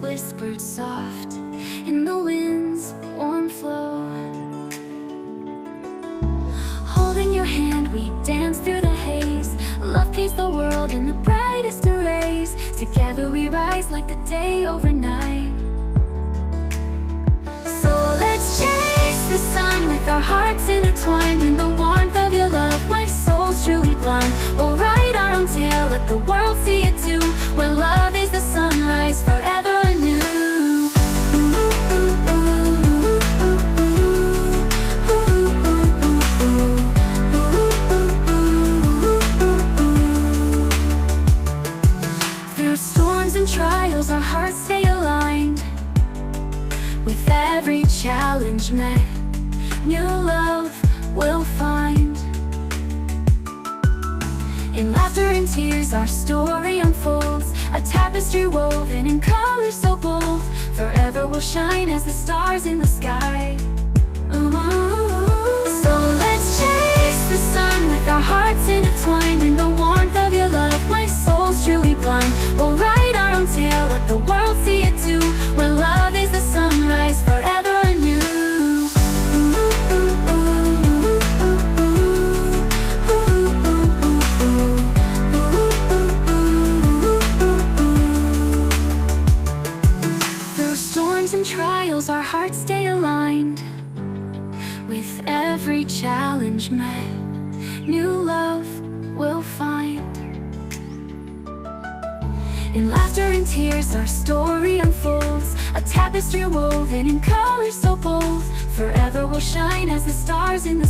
whispered soft in the wind's warm flow. Holding your hand, we dance through the haze. Love paints the world in the brightest arrays. Together we rise like the day overnight. So let's chase the sun with our hearts intertwined. In the warmth of your love, my soul's truly blind. We'll ride our own tale, let the world see it too. Where love is the sunrise, forever anew. Through storms and trials, our hearts stay aligned. With every challenge met, new love we'll find. In laughter and tears, our story unfolds. A tapestry woven in colors so bold. Forever we'll shine as the stars in the sky. So let's chase the sun with our hearts intertwined. In the warmth of your love, my soul's truly blind. We'll write our own tale, let the world see it too. Where love is the sunrise, forever anew. Through storms and trials, our hearts stay aligned. With every challenge met, new love we'll find. In laughter and tears, our story unfolds. A tapestry woven in colors so bold. Forever we'll shine as the stars in the